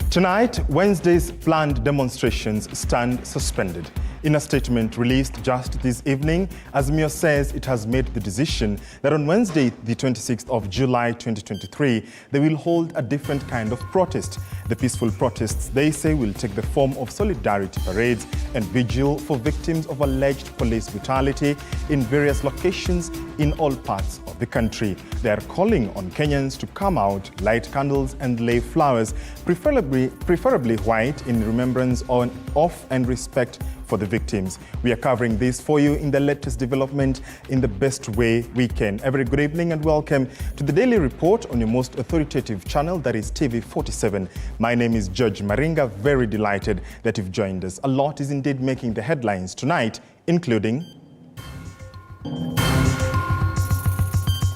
Tonight, Wednesday's planned demonstrations stand suspended. In a statement released just this evening, Azimio says it has made the decision that on Wednesday, the 26th of July 2023, they will hold a different kind of protest. The peaceful protests, they say, will take the form of solidarity parades and vigil for victims of alleged police brutality in various locations in all parts of the country. They are calling on Kenyans to come out, light candles and lay flowers, preferably white, in remembrance of and respect for the victims. We are covering this for you in the latest development in the best way we can. A very good evening and welcome to the Daily Report on your most authoritative channel, that is TV 47. My name is Judge Maringa. Very delighted that you've joined us. A lot is indeed making the headlines tonight, including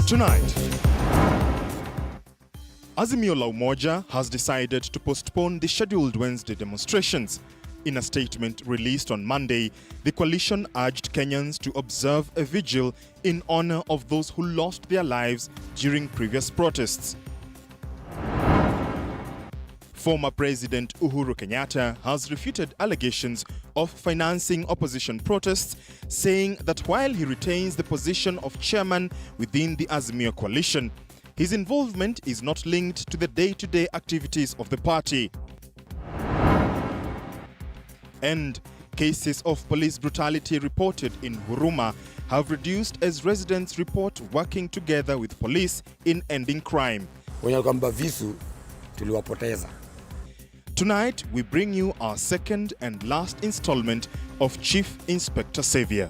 tonight, Azimio la Umoja has decided to postpone the scheduled Wednesday demonstrations. In a statement released on Monday, the coalition urged Kenyans to observe a vigil in honor of those who lost their lives during previous protests. Former President Uhuru Kenyatta has refuted allegations of financing opposition protests, saying that while he retains the position of chairman within the Azimio coalition, his involvement is not linked to the day-to-day activities of the party. And cases of police brutality reported in Huruma have reduced as residents report working together with police in ending crime. Tonight, we bring you our second and last installment of Chief Inspector Xavier.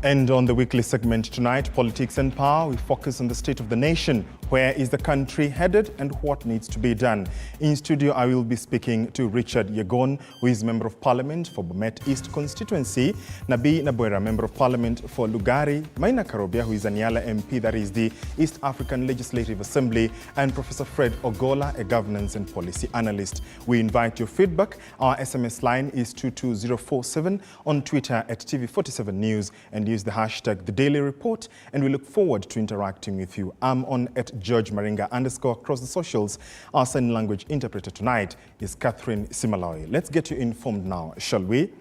And on the weekly segment tonight, Politics and Power, we focus on the state of the nation. Where is the country headed and what needs to be done? In studio, I will be speaking to Richard Yegon, who is Member of Parliament for Bomet East Constituency, Nabi Nabwera, Member of Parliament for Lugari, Maina Karobia, who is a Nyala MP, that is the East African Legislative Assembly, and Professor Fred Ogola, a governance and policy analyst. We invite your feedback. Our SMS line is 22047, on Twitter at TV47 News, and use the hashtag The Daily Report, and we look forward to interacting with you. I'm on at Judge Maringa _ across the socials. Our sign language interpreter tonight is Catherine Simaloi. Let's get you informed now, shall we?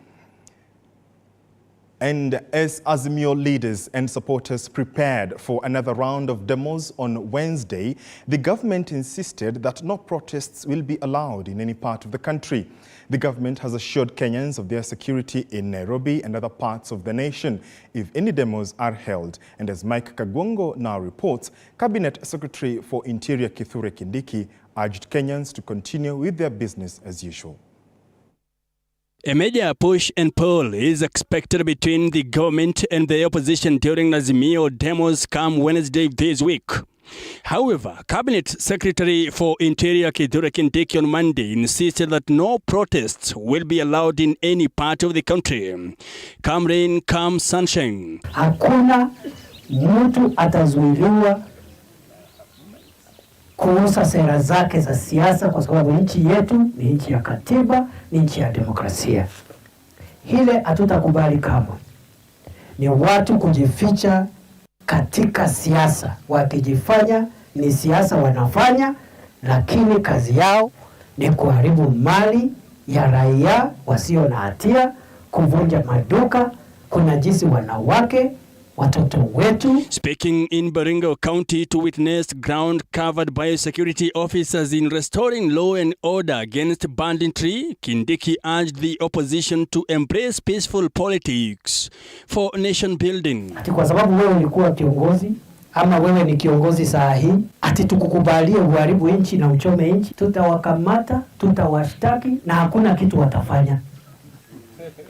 And as Azimio leaders and supporters prepared for another round of demos on Wednesday, the government insisted that no protests will be allowed in any part of the country. The government has assured Kenyans of their security in Nairobi and other parts of the nation if any demos are held. And as Mike Kagwongo now reports, Cabinet Secretary for Interior Kithure Kindiki urged Kenyans to continue with their business as usual. A major push and pull is expected between the government and the opposition during Azimio demos come Wednesday this week. However, Cabinet Secretary for Interior Kithure Kindiki on Monday insisted that no protests will be allowed in any part of the country. Come rain, come sunshine. Hakuna mtu atazuiliwa kuuza sera zake za siasa, kwa sababu nchi yetu ni nchi ya katiba, ni nchi ya demokrasia. Hile hatutakubali kama ni watu kujificha katika siasa. Wakijifanya ni siasa wanafanya, lakini kazi yao ni kuharibu mali ya raia wasio na hatia, kuvunja maduka, kunajisi wanawake, watoto wetu. Speaking in Baringo County to witness ground covered by security officers in restoring law and order against banditry, Kindiki urged the opposition to embrace peaceful politics for nation building. Ati kwa sababu wewe ulikuwa kiongozi ama wewe ni kiongozi saa hii, ati tukukubalie uharibu nchi na uchome nchi, tutawakamata, tutawashtaki na hakuna kitu watafanya.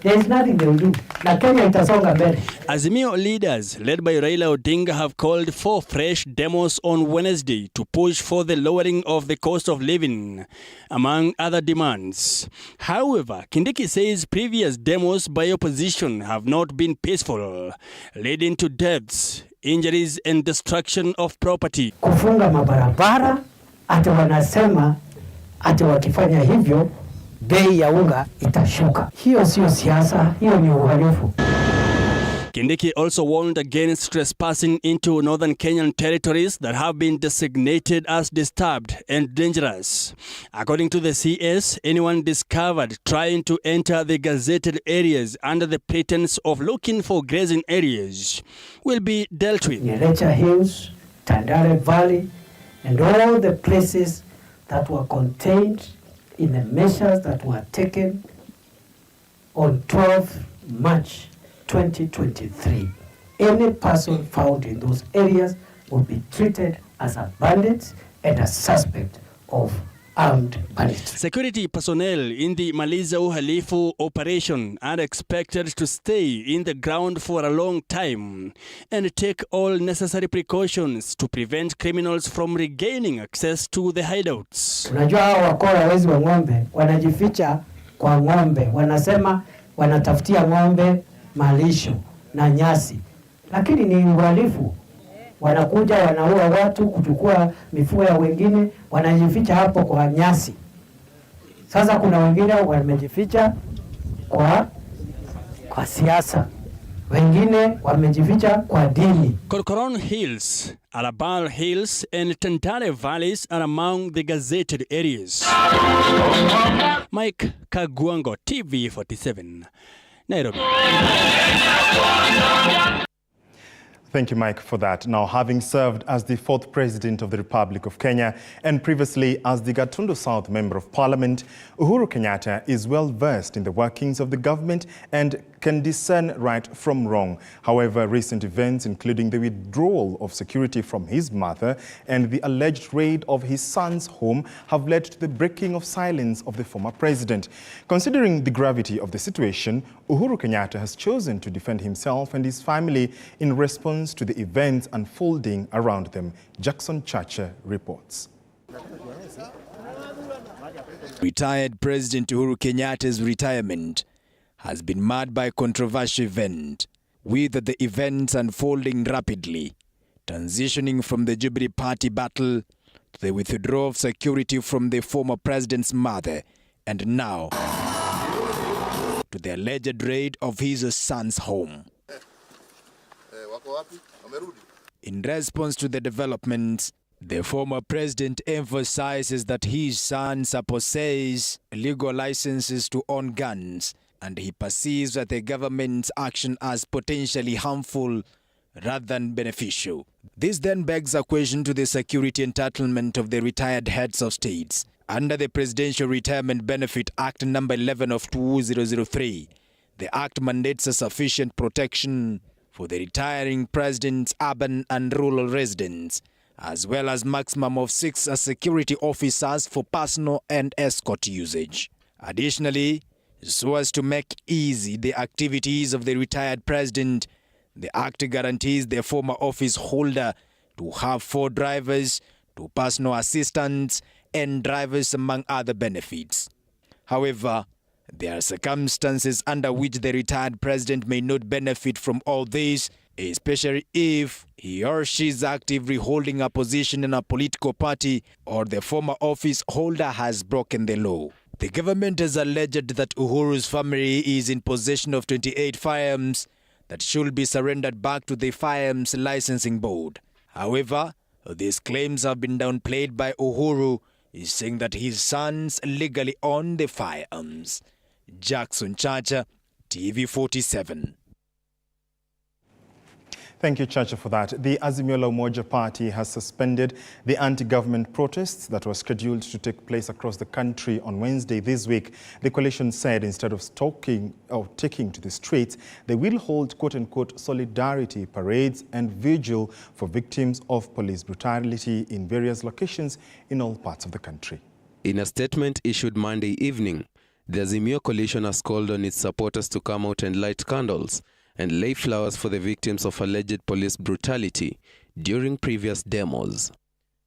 There is nothing they will do. Na Kenya itasonga mbele. Azimio leaders led by Raila Odinga have called for fresh demos on Wednesday to push for the lowering of the cost of living, among other demands. However, Kindiki says previous demos by opposition have not been peaceful, leading to deaths, injuries and destruction of property. Kufunga mabarabara, ati wanasema ati wakifanya hivyo bei ya unga itashuka. Hiyo sio siasa, hiyo ni uhalifu. Kindiki also warned against trespassing into northern Kenyan territories that have been designated as disturbed and dangerous. According to the CS, anyone discovered trying to enter the gazetted areas under the pretense of looking for grazing areas will be dealt with. Nyerere Hills, Tandale Valley, and all the places that were contained in the measures that were taken on 12 March 2023. Any person found in those areas will be treated as a bandit and a suspect of armed banditry. Security personnel in the Maliza Uhalifu operation are expected to stay in the ground for a long time and take all necessary precautions to prevent criminals from regaining access to the hideouts. Unajua hao wakora wezi wa ng'ombe wanajificha kwa ng'ombe, wanasema wanatafutia ng'ombe malisho na nyasi, lakini ni uhalifu. Wanakuja wanaua watu, kuchukua mifugo ya wengine, wanajificha hapo kwa nyasi. Sasa kuna wengine wamejificha kwa siasa, wengine wamejificha kwa dini. Korkoron Hills, Arabal Hills and Tantare Valleys are among the gazetted areas. Mike Kagwango, TV47, Nairobi. Thank you, Mike, for that. Now, having served as the 4th President of the Republic of Kenya and previously as the Gatundu South Member of Parliament, Uhuru Kenyatta is well versed in the workings of the government and can discern right from wrong. However, recent events, including the withdrawal of security from his mother and the alleged raid of his son's home, have led to the breaking of silence of the former president. Considering the gravity of the situation, Uhuru Kenyatta has chosen to defend himself and his family in response to the events unfolding around them. Jackson Chacha reports. Retired President Uhuru Kenyatta's retirement has been marred by a controversial event, with the events unfolding rapidly, transitioning from the Jubilee Party battle to the withdrawal of security from the former president's mother, and now to the alleged raid of his son's home. In response to the developments, the former president emphasizes that his sons possess legal licenses to own guns, and he perceives that the government's action as potentially harmful rather than beneficial. This then begs a question to the security entitlement of the retired heads of states. Under the Presidential Retirement Benefit Act No. 11 of 2003, the Act mandates a sufficient protection for the retiring president's urban and rural residents, as well as maximum of 6 security officers for personal and escort usage. Additionally, so as to make easy the activities of the retired president, the Act guarantees the former office holder to have 4 drivers, 2 personal assistants, and drivers, among other benefits. However, there are circumstances under which the retired president may not benefit from all this, especially if he or she is actively holding a position in a political party or the former office holder has broken the law. The government has alleged that Uhuru's family is in possession of 28 firearms that should be surrendered back to the Firearms Licensing Board. However, these claims have been downplayed by Uhuru, saying that his sons legally own the firearms. Jackson Chacha, TV47. Thank you, Chacha, for that. The Azimio la Umoja party has suspended the anti-government protests that were scheduled to take place across the country on Wednesday this week. The coalition said instead of taking to the streets, they will hold quote-unquote solidarity parades and vigil for victims of police brutality in various locations in all parts of the country. In a statement issued Monday evening, the Azimio coalition has called on its supporters to come out and light candles and lay flowers for the victims of alleged police brutality during previous demos.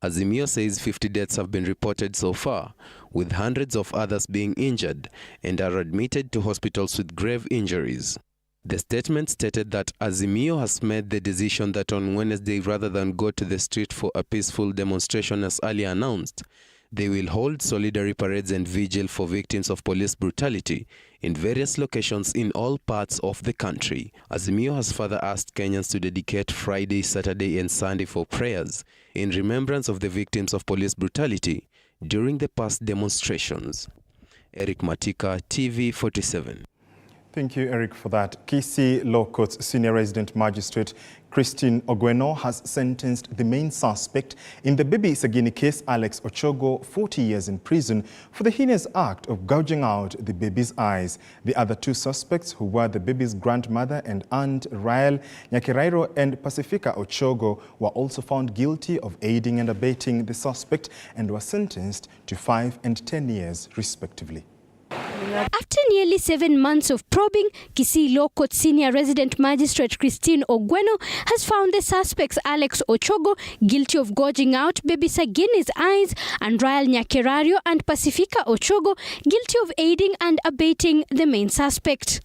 Azimio says 50 deaths have been reported so far, with hundreds of others being injured and are admitted to hospitals with grave injuries. The statement stated that Azimio has made the decision that on Wednesday, rather than go to the street for a peaceful demonstration as earlier announced, They will hold solidarity parades and vigil for victims of police brutality in various locations in all parts of the country. Azimio has further asked Kenyans to dedicate Friday, Saturday and Sunday for prayers in remembrance of the victims of police brutality during the past demonstrations. Eric Matika, TV47. Thank you, Eric, for that. Kisii Law Court's Senior Resident Magistrate Christine Ogweno has sentenced the main suspect in the baby Sagini case, Alex Ochogo, 40 years in prison for the heinous act of gouging out the baby's eyes. The other two suspects, who were the baby's grandmother and aunt, Rael Nyakirairo and Pacifica Ochogo, were also found guilty of aiding and abetting the suspect and were sentenced to 5 and 10 years, respectively. After nearly 7 months of probing, Kisii Law Court Senior Resident Magistrate Christine Ogweno has found the suspects Alex Ochogo guilty of gouging out baby Sagini's eyes and Rael Nyakirario and Pacifica Ochogo guilty of aiding and abetting the main suspect.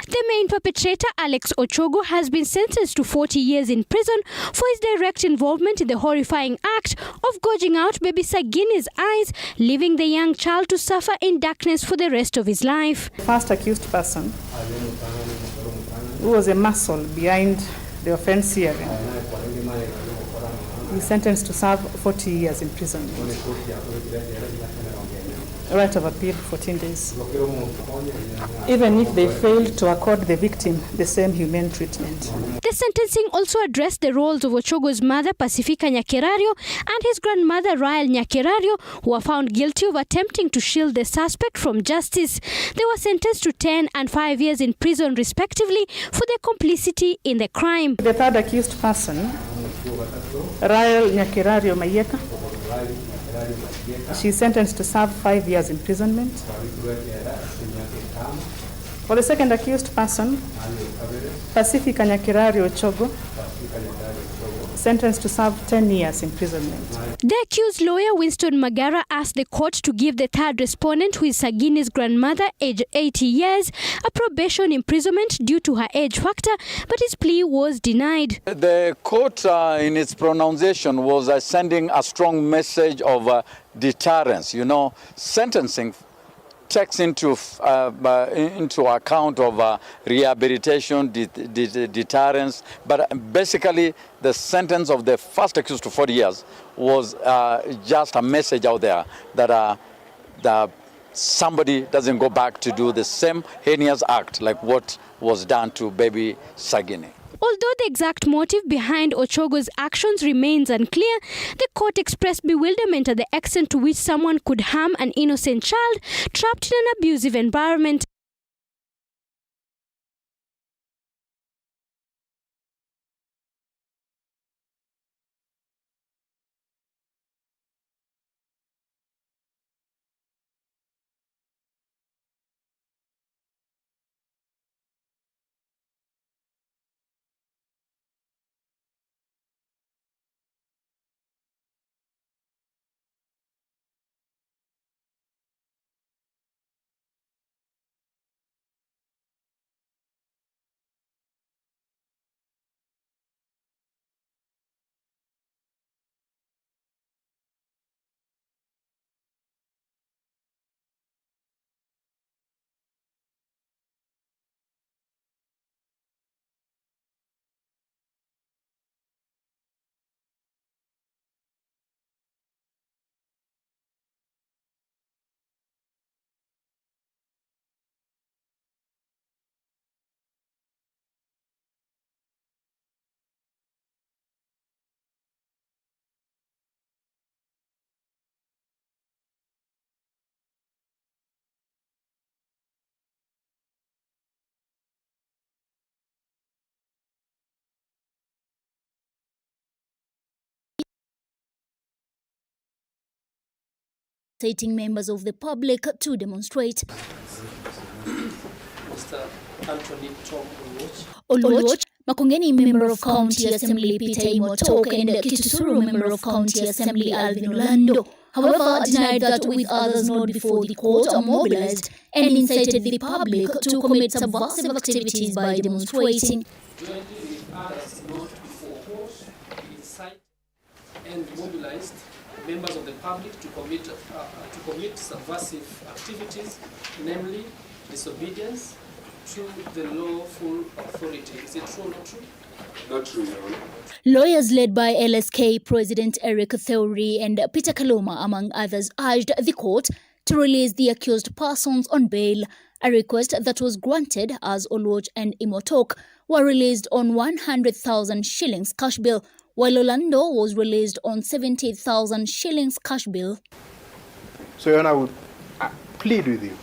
The main perpetrator, Alex Ochogo, has been sentenced to 40 years in prison for his direct involvement in the horrifying act of gouging out baby Sagini's eyes, leaving the young child to suffer in darkness for the rest of his life. First accused person, who was a muscle behind the offense hearing, he sentenced to serve 40 years in prison. Right of appeal, 14 days. Even if they failed to accord the victim the same humane treatment. The sentencing also addressed the roles of Ochogo's mother, Pacifica Nyakirario, and his grandmother, Rael Nyakirario, who were found guilty of attempting to shield the suspect from justice. They were sentenced to 10 and 5 years in prison, respectively, for their complicity in the crime. The third accused person, Rael Nyakirario Mayeka, she is sentenced to serve 5 years imprisonment. For the second accused person, Pacifica Nyakirario Ochogo, sentenced to serve 10 years imprisonment. The accused lawyer, Winston Magara, asked the court to give the third respondent, who is Sagini's grandmother, aged 80 years, a probation imprisonment due to her age factor, but his plea was denied. The court, in its pronunciation, was sending a strong message of deterrence. You know, sentencing takes into account of rehabilitation, deterrence, but basically the sentence of the first accused to 40 years was just a message out there that that somebody doesn't go back to do the same heinous act like what was done to baby Sagini. Although the exact motive behind Ochogo's actions remains unclear, the court expressed bewilderment at the extent to which someone could harm an innocent child trapped in an abusive environment. Inciting members of the public to demonstrate. Oluoch, Makongeni Member of County Assembly Peter Imotok and Kitusuru Member of County Assembly Alvin Orlando, however, denied that with others not before the court are mobilized and incited the public to commit subversive activities by demonstrating. and mobilized members of the public to commit subversive activities, namely disobedience to the lawful authority. Is it true or not true? Not true, Your Honor. Lawyers led by LSK President Eric Theory and Peter Kaluma, among others, urged the court to release the accused persons on bail, a request that was granted as Oluoch and Imotok were released on 100,000 shillings cash bill, while Orlando was released on 70,000 shillings cash bill. So, Your Honor, I would plead with you.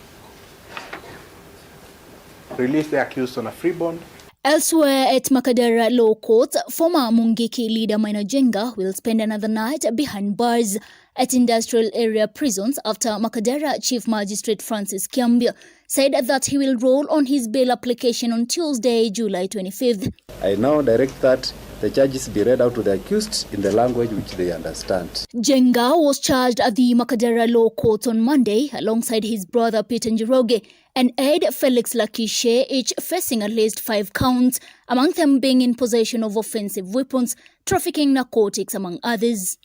Release the accused on a free bond. Elsewhere at Makadara Law Court, former Mungiki leader Maina Jenga will spend another night behind bars at industrial area prisons after Makadara Chief Magistrate Francis Kiambia said that he will roll on his bail application on Tuesday, July 25th. I now direct that the charges be read out to the accused in the language which they understand. Jenga was charged at the Makadara Law Court on Monday alongside his brother Peter Njoroge and aide Felix Lakishe, each facing at least 5 counts, among them being in possession of offensive weapons, trafficking narcotics, among others.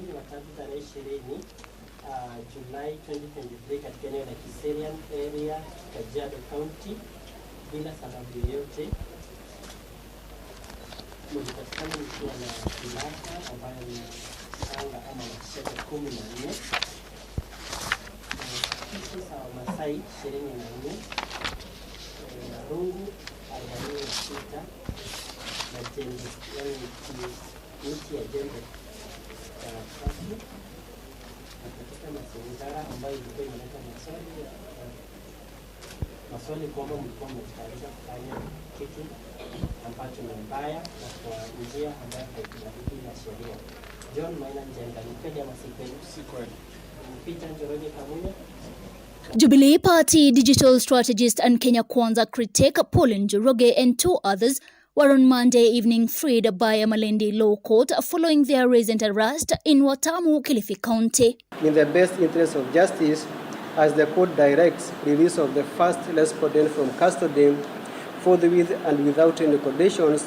July 2023 katika eneo la Kiserian area Kajiado County bila sababu yoyote mlipatikana mkiwa na silaha ambayo ni anga ama mashete 14 kisu za Masai 24 rungu 46 na jembe yani miti ya jembe tatu katika mazingira ambayo ilikuwa inaleta maswali kwamba mlikuwa mnatayarisha kufanya kitu ambacho ni mbaya na kwa njia ambayo haikubaliki na sheria. John Maina Njenga, ni kweli ama si kweli? Si kweli. Peter Njoroge Kamunya. Jubilee Party digital strategist and Kenya Kwanza critic Pauline Njoroge and 2 others were on Monday evening freed by a Malindi Law Court following their recent arrest in Watamu, Kilifi County. In the best interest of justice, as the court directs release of the first respondent from custody, forthwith and without any conditions,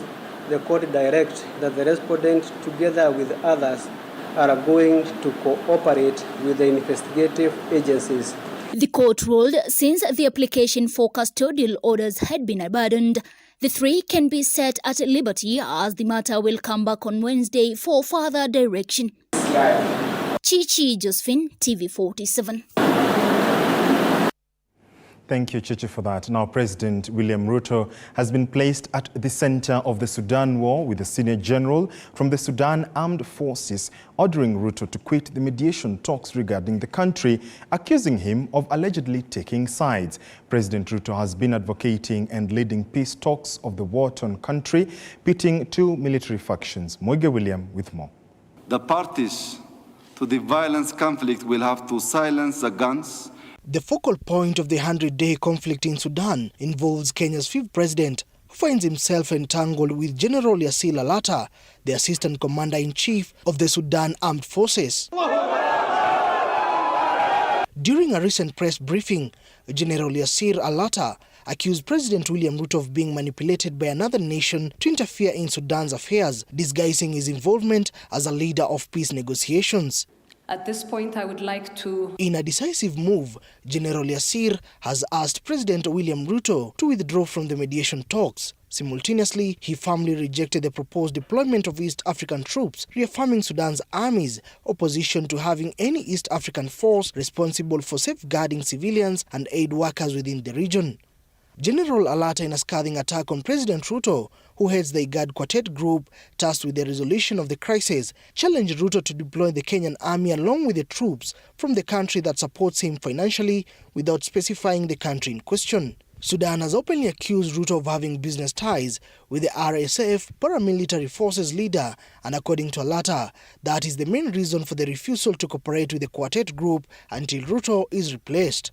the court directs that the respondent, together with others, are going to cooperate with the investigative agencies. The court ruled since the application for custodial orders had been abandoned, the 3 can be set at liberty as the matter will come back on Wednesday for further direction. Chichi Josephine, TV47. Thank you, Chichi, for that. Now, President William Ruto has been placed at the center of the Sudan war with a senior general from the Sudan Armed Forces ordering Ruto to quit the mediation talks regarding the country, accusing him of allegedly taking sides. President Ruto has been advocating and leading peace talks of the war-torn country, pitting 2 military factions. Moige William with more. The parties to the violent conflict will have to silence the guns. The focal point of the 100-day conflict in Sudan involves Kenya's 5th president, who finds himself entangled with General Yasir Alata, the Assistant Commander-in-Chief of the Sudan Armed Forces. During a recent press briefing, General Yasir Alata accused President William Ruto of being manipulated by another nation to interfere in Sudan's affairs, disguising his involvement as a leader of peace negotiations. At this point, I would like to... In a decisive move, General Yasir has asked President William Ruto to withdraw from the mediation talks. Simultaneously, he firmly rejected the proposed deployment of East African troops, reaffirming Sudan's army's opposition to having any East African force responsible for safeguarding civilians and aid workers within the region. General Alata, in a scathing attack on President Ruto, who heads the IGAD Quartet group tasked with the resolution of the crisis, challenged Ruto to deploy the Kenyan army along with the troops from the country that supports him financially without specifying the country in question. Sudan has openly accused Ruto of having business ties with the RSF paramilitary forces leader, and according to Alata, that is the main reason for the refusal to cooperate with the Quartet group until Ruto is replaced.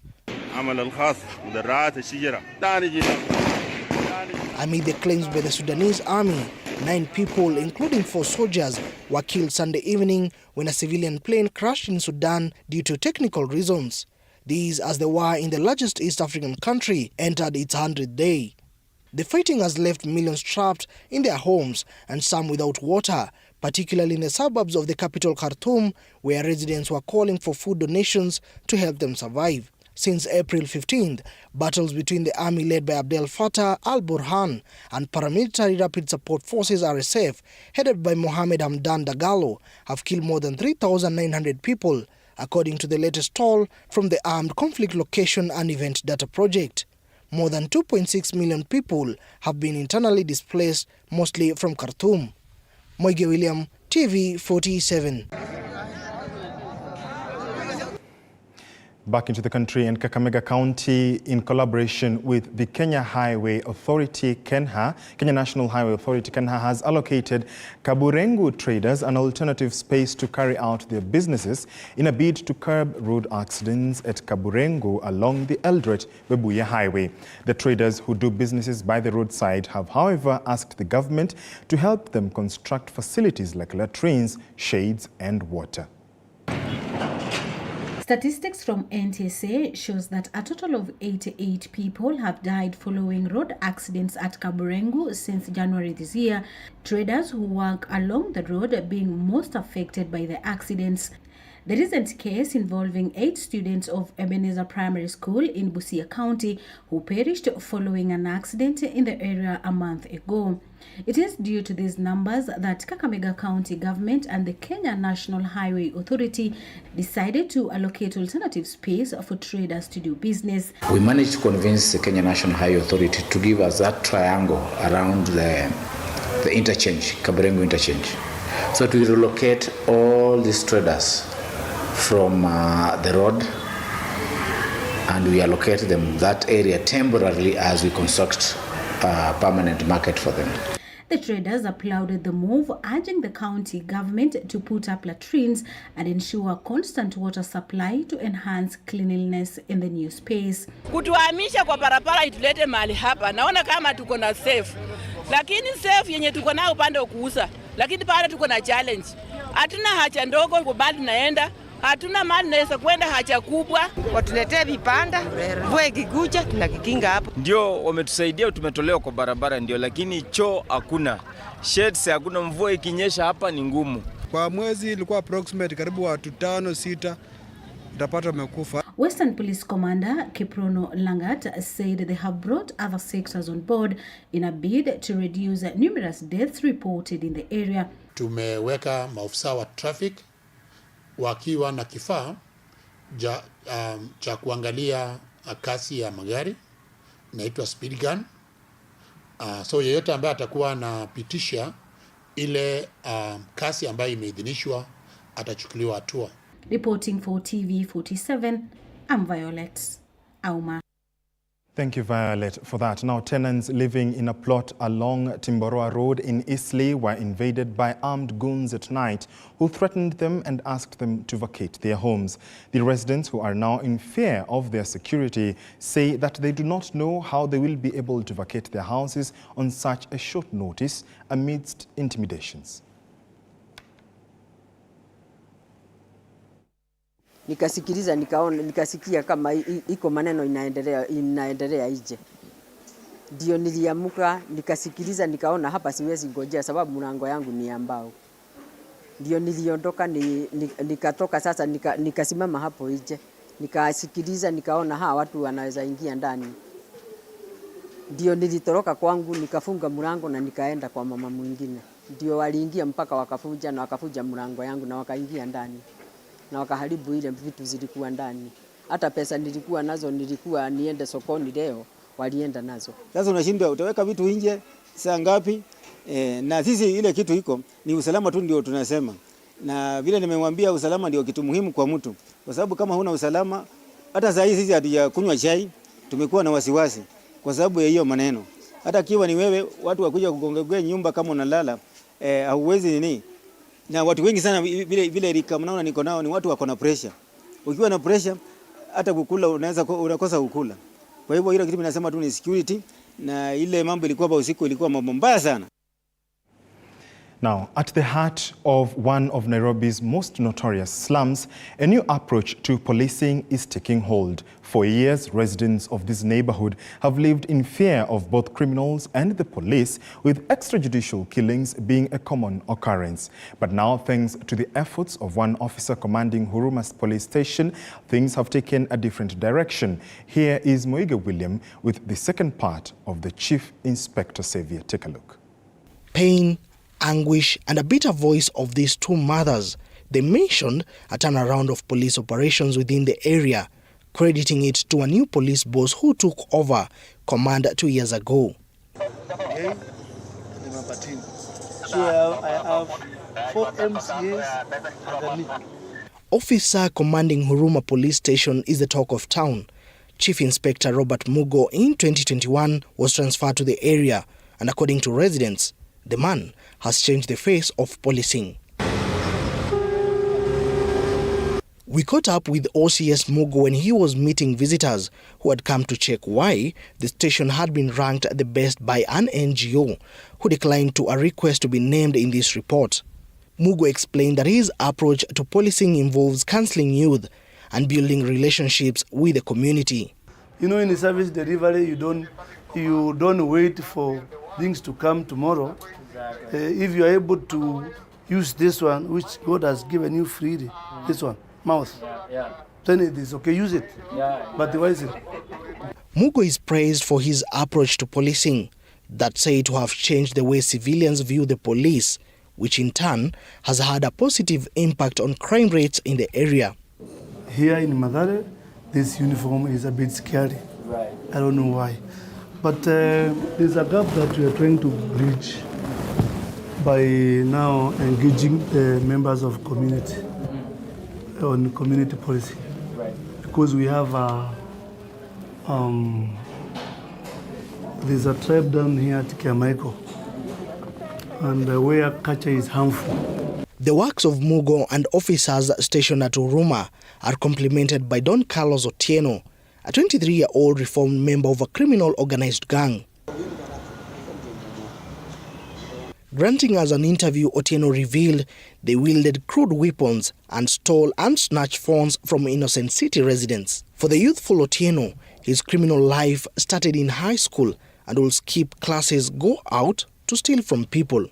Amid the claims by the Sudanese army, 9 people, including 4 soldiers, were killed Sunday evening when a civilian plane crashed in Sudan due to technical reasons. These as the war in the largest East African country entered its 100th day. The fighting has left millions trapped in their homes and some without water, particularly in the suburbs of the capital Khartoum, where residents were calling for food donations to help them survive. Since April 15th, battles between the army led by Abdel Fattah al-Burhan and paramilitary Rapid Support Forces RSF, headed by Mohamed Hamdan Dagalo, have killed more than 3,900 people, according to the latest toll from the Armed Conflict Location and Event Data Project. More than 2.6 million people have been internally displaced, mostly from Khartoum. Moige William, TV 47. Back into the country, and Kakamega County, in collaboration with the Kenya Highway Authority, Kenya National Highway Authority, has allocated Kaburengu traders an alternative space to carry out their businesses in a bid to curb road accidents at Kaburengu along the Eldoret-Webuye Highway. The traders who do businesses by the roadside have, however, asked the government to help them construct facilities like latrines, shades and water. Statistics from NTSA shows that a total of 88 people have died following road accidents at Kaburengu since January this year, traders who work along the road being most affected by the accidents. The recent case involving 8 students of Ebenezer Primary School in Busia County who perished following an accident in the area a month ago. It is due to these numbers that Kakamega County government and the Kenya National Highway Authority decided to allocate alternative space for traders to do business. We managed to convince the Kenya National Highway Authority to give us that triangle around the interchange, Kaburengu interchange. So to relocate all these traders from the road, and we allocate them that area temporarily as we construct a permanent market for them. The traders applauded the move, urging the county government to put up latrines and ensure constant water supply to enhance cleanliness in the new space. Kutuhamisha kwa barabara itulete mahali hapa, naona kama tuko na safe. Lakini safe yenye tuko nayo upande wa kuuza, lakini pale tuko na challenge. Hatuna haja ndogo kwa bali tunaenda. Hatuna mali naweza kwenda haja kubwa. Watuletee vipanda, mvua ikikuja tunakikinga hapo. Ndio wametusaidia, tumetolewa kwa barabara ndio, lakini choo hakuna. Sheds hakuna, mvua ikinyesha hapa ni ngumu. Kwa mwezi ilikuwa approximate karibu watu 5-6 utapata wamekufa. Western Police Commander Kiprono Langat said they have brought other sectors on board in a bid to reduce numerous deaths reported in the area. Tumeweka maafisa wa traffic wakiwa na kifaa cha kuangalia kasi ya magari, inaitwa speed gun. So yeyote ambaye atakuwa anapitisha ile kasi ambayo imeidhinishwa atachukuliwa hatua. Reporting for TV 47, I'm Violet Auma. Thank you, Violet, for that. Now, tenants living in a plot along Timboroa Road in Eastleigh were invaded by armed goons at night who threatened them and asked them to vacate their homes. The residents, who are now in fear of their security, say that they do not know how they will be able to vacate their houses on such a short notice amidst intimidations. Nikasikiliza nikasikia kama iko maneno inaendelea nje. Ndio niliamuka nikasikiliza nikaona hapa siwezi ngojea sababu mlango yangu ni ambao. Ndio niliondoka nikatoka sasa nikasimama hapo nje. Nikasikiliza nikaona watu wanaweza ingia ndani. Ndio nilitoroka kwangu nikafunga mlango na nikaenda kwa mama mwingine. Ndio waliingia mpaka wakafuja mlango yangu na wakaingia ndani. Na wakaharibu ile vitu zilikuwa ndani. Hata pesa nilikuwa niende sokoni leo, walienda nazo. Sasa unashindwa utaweka vitu nje saa ngapi? Na sisi ile kitu iko ni usalama tu ndio tunasema. Na vile nimemwambia usalama ndio kitu muhimu kwa mtu. Kwa sababu kama huna usalama, hata saa hii sisi hatujakunywa chai, tumekuwa na wasiwasi kwa sababu ya hiyo maneno. Hata kiwa ni wewe watu wakuja kugongea nyumba kama unalala, hauwezi nini? Na watu wengi sana vile rika mnaona niko nao ni watu wako na pressure. Ukiwa na pressure hata kukula unakosa kukula. Kwa hivyo ile kitu ninasema tu ni security, na ile mambo ilikuwa usiku ilikuwa mambo mbaya sana. Now, at the heart of one of Nairobi's most notorious slums, a new approach to policing is taking hold. For years, residents of this neighborhood have lived in fear of both criminals and the police, with extrajudicial killings being a common occurrence. But now, thanks to the efforts of one officer commanding Huruma Police Station, things have taken a different direction. Here is Moiga William with the second part of the Chief Inspector Savior. Take a look. Pain, anguish, and a bitter voice of these two mothers. They mentioned a turnaround of police operations within the area, crediting it to a new police boss who took over command 2 years ago. So I have 4 MCAs underneath. Officer commanding Huruma Police Station is the talk of town. Chief Inspector Robert Mugo in 2021 was transferred to the area, and according to residents, the man has changed the face of policing. We caught up with OCS Mugo when he was meeting visitors who had come to check why the station had been ranked the best by an NGO who declined to a request to be named in this report. Mugo explained that his approach to policing involves counseling youth and building relationships with the community. You know, in the service delivery, you don't wait for things to come tomorrow. If you are able to use this one, which God has given you freely, this one, mouth, then it is okay, use it. But otherwise, Mugo is praised for his approach to policing that said to have changed the way civilians view the police, which in turn has had a positive impact on crime rates in the area. Here in Mathare, this uniform is a bit scary. Right. I don't know why. But there's a gap that we are trying to bridge by now engaging the members of community on community policy. Right. Because we have there's a tribe down here at Kiamaiko, and where culture is harmful. The works of Mugo and officers stationed at Huruma are complemented by Don Carlos Otieno, a 23-year-old reformed member of a criminal organized gang. Granting us an interview, Otieno revealed they wielded crude weapons and stole and snatched phones from innocent city residents. For the youthful Otieno, his criminal life started in high school and will skip classes, go out to steal from people.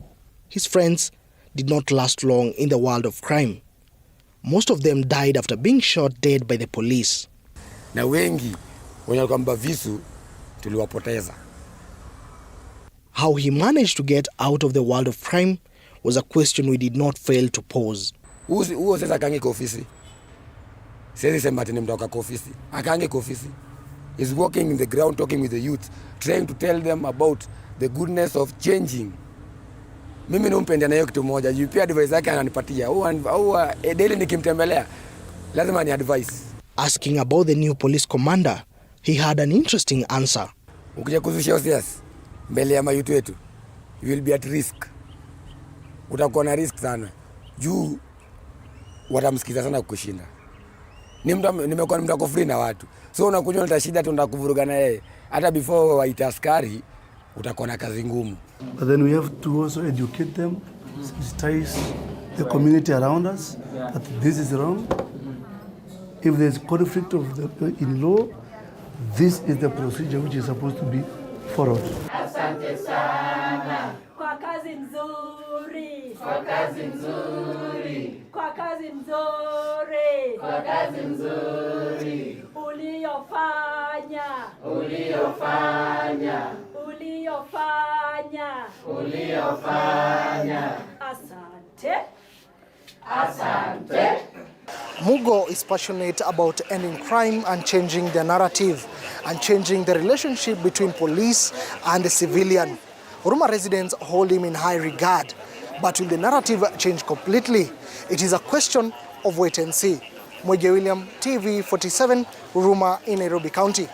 His friends did not last long in the world of crime. Most of them died after being shot dead by the police. Na wengi wenye kwamba visu tuliwapoteza. How he managed to get out of the world of crime was a question we did not fail to pose. Huo sasa kange kwa ofisi. Sasa sema ati nimtoka kwa ofisi. Akange kwa ofisi. He's walking in the ground talking with the youth, trying to tell them about the goodness of changing. Mimi nampenda na hiyo kitu moja. Juu pia advice yake ananipatia. Au daily nikimtembelea lazima ni advice. Asking about the new police commander, he had an interesting answer. Ukija kuzusha OCS mbele ya mayutu wetu, you will be at risk. Utakuwa na risk sana. Juu watamsikiza sana kukushinda. Nimekuwa mtu ako free na watu. So unakuja unaleta shida tu ndakuvuruga na yeye. Hata before waita askari utakuwa na kazi ngumu. But then we have to also educate them, sensitize the community around us that this is wrong. If there's conflict in law, this is the procedure which is supposed to be followed. Asante sana kwa kazi nzuri, kwa kazi nzuri, kwa kazi nzuri, kwa kazi nzuri uliyofanya, uliyofanya, uliyofanya, uliyofanya. Asante, asante. Mugo is passionate about ending crime and changing the narrative and changing the relationship between police and the civilian. Huruma residents hold him in high regard, but will the narrative change completely? It is a question of wait and see. Moiga William, TV 47, Huruma in Nairobi County.